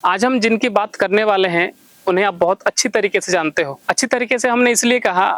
आज हम जिनकी बात करने वाले हैं उन्हें आप बहुत अच्छी तरीके से जानते हो। अच्छी तरीके से हमने इसलिए कहा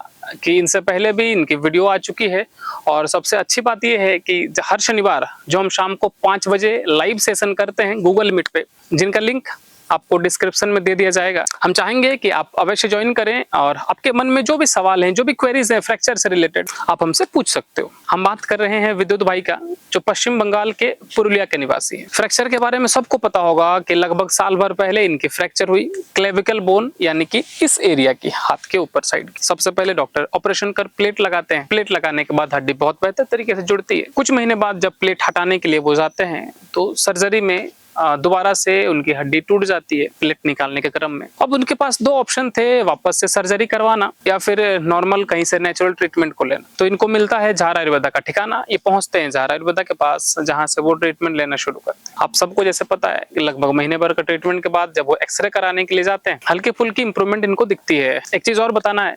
कि इनसे पहले भी इनकी वीडियो आ चुकी है और सबसे अच्छी बात यह है कि हर शनिवार जो हम शाम को 5 बजे लाइव सेशन करते हैं गूगल मीट पे, जिनका लिंक आपको डिस्क्रिप्शन में दे दिया जाएगा। हम चाहेंगे कि आप अवश्य ज्वाइन करें और आपके मन में जो भी सवाल हैं, जो भी क्वेरीज हैं फ्रैक्चर से रिलेटेड, आप हमसे पूछ सकते हो। हम बात कर रहे हैं विद्युत भाई का, जो पश्चिम बंगाल के पुरुलिया के निवासी हैं। फ्रैक्चर के बारे में सबको पता होगा कि लगभग साल भर पहले इनकी फ्रैक्चर हुई क्लेविकल बोन, यानी कि इस एरिया की, हाथ के ऊपर साइड की। सबसे पहले डॉक्टर ऑपरेशन कर प्लेट लगाते हैं। प्लेट लगाने के बाद हड्डी बहुत बेहतर तरीके से जुड़ती है। कुछ महीने बाद जब प्लेट हटाने के लिए वो जाते हैं तो सर्जरी में दोबारा से उनकी हड्डी टूट जाती है प्लेट निकालने के क्रम में। अब उनके पास दो ऑप्शन थे, वापस से सर्जरी करवाना या फिर नॉर्मल कहीं से नेचुरल ट्रीटमेंट को लेना। तो इनको मिलता है झार आयुर्वेदा का ठिकाना। ये पहुंचते हैं झार आयुर्वेदा के पास, जहां से वो ट्रीटमेंट लेना शुरू करते हैं। आप सबको जैसे पता है कि लगभग महीने भर का ट्रीटमेंट के बाद जब वो एक्सरे कराने के लिए जाते हैं, हल्की फुल्की इंप्रूवमेंट इनको दिखती है। एक चीज और बताना है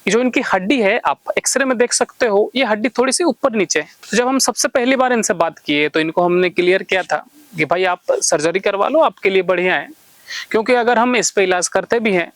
कि जो इनकी हड्डी है, आप एक्सरे में देख सकते हो, ये हड्डी थोड़ी सी ऊपर नीचे है। तो जब हम सबसे पहली बार इनसे बात किए तो इनको हमने क्लियर किया था कि भाई आप सर्जरी करवा लो, आपके लिए बढ़िया है, क्योंकि अगर हम इस पे इलाज करते भी हैं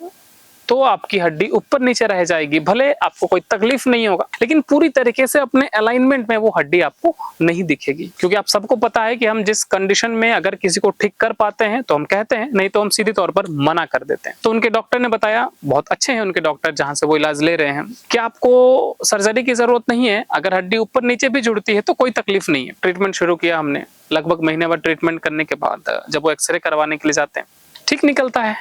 तो आपकी हड्डी ऊपर नीचे रह जाएगी। भले आपको कोई तकलीफ नहीं होगा, लेकिन पूरी तरीके से अपने अलाइनमेंट में वो हड्डी आपको नहीं दिखेगी। क्योंकि आप सबको पता है कि हम जिस कंडीशन में अगर किसी को ठीक कर पाते हैं तो हम कहते हैं, नहीं तो हम सीधे तौर पर मना कर देते हैं। तो उनके डॉक्टर ने बताया, बहुत अच्छे हैं उनके डॉक्टर जहां से वो इलाज ले रहे हैं, कि आपको सर्जरी की जरूरत नहीं है। अगर हड्डी ऊपर नीचे भी जुड़ती है तो कोई तकलीफ नहीं है। ट्रीटमेंट शुरू किया हमने। लगभग महीने भर ट्रीटमेंट करने के बाद जब वो एक्सरे करवाने के लिए जाते हैं, ठीक निकलता है,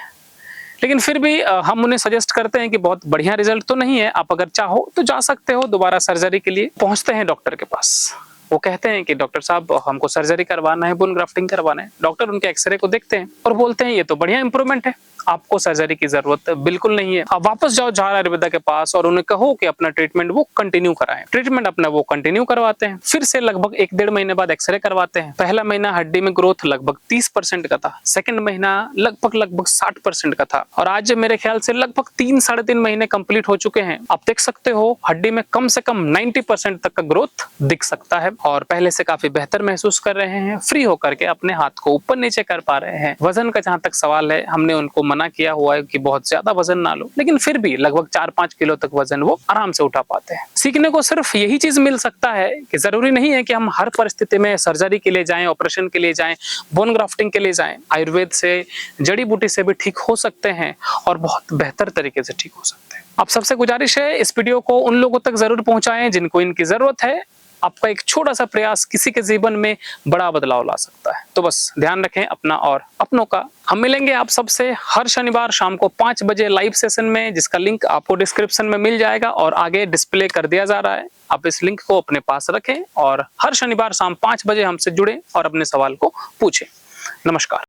लेकिन फिर भी हम उन्हें सजेस्ट करते हैं कि बहुत बढ़िया रिजल्ट तो नहीं है, आप अगर चाहो तो जा सकते हो दोबारा सर्जरी के लिए। पहुंचते हैं डॉक्टर के पास, वो कहते हैं कि डॉक्टर साहब हमको सर्जरी करवाना है, बोन ग्राफ्टिंग करवाना है। डॉक्टर उनके एक्सरे को देखते हैं और बोलते हैं ये तो बढ़िया इंप्रूवमेंट है, आपको सर्जरी की जरूरत बिल्कुल नहीं है। आप वापस जाओ झार आयुर्वेदा के पास और उन्हें कहो कि अपना ट्रीटमेंट वो कंटिन्यू कराएं। ट्रीटमेंट अपना वो कंटिन्यू करवाते हैं। फिर से लगभग 1-1.5 महीने बाद एक्सरे करवाते हैं। पहला महीना हड्डी में ग्रोथ लगभग 30% का था, सेकंड महीना लगभग 60% का था, और आज मेरे ख्याल से लगभग 3-3.5 महीने कंप्लीट हो चुके हैं। आप देख सकते हो हड्डी में कम से कम 90% तक का ग्रोथ दिख सकता है और पहले से काफी बेहतर महसूस कर रहे हैं। फ्री होकर के अपने हाथ को ऊपर नीचे कर पा रहे हैं। वजन का जहां तक सवाल है, हमने उनको मना किया हुआ है कि बहुत ज्यादा वजन ना लो, लेकिन फिर भी लगभग 4-5 किलो तक वजन वो आराम से उठा पाते हैं। सीखने को सिर्फ यही चीज मिल सकता है कि जरूरी नहीं है कि हम हर परिस्थिति में सर्जरी के लिए जाएं, ऑपरेशन के लिए जाएं, बोन ग्राफ्टिंग के लिए जाएं। आयुर्वेद से, जड़ी बूटी से भी ठीक हो सकते हैं और बहुत बेहतर तरीके से ठीक हो सकते हैं। आप सबसे गुजारिश है, इस वीडियो को उन लोगों तक जरूर पहुंचाएं जिनको इनकी जरूरत है। आपका एक छोटा सा प्रयास किसी के जीवन में बड़ा बदलाव ला सकता है। तो बस ध्यान रखें अपना और अपनों का। हम मिलेंगे आप सबसे हर शनिवार शाम को 5 बजे लाइव सेशन में, जिसका लिंक आपको डिस्क्रिप्शन में मिल जाएगा और आगे डिस्प्ले कर दिया जा रहा है। आप इस लिंक को अपने पास रखें और हर शनिवार शाम 5 बजे हमसे जुड़ें और अपने सवाल को पूछें। नमस्कार।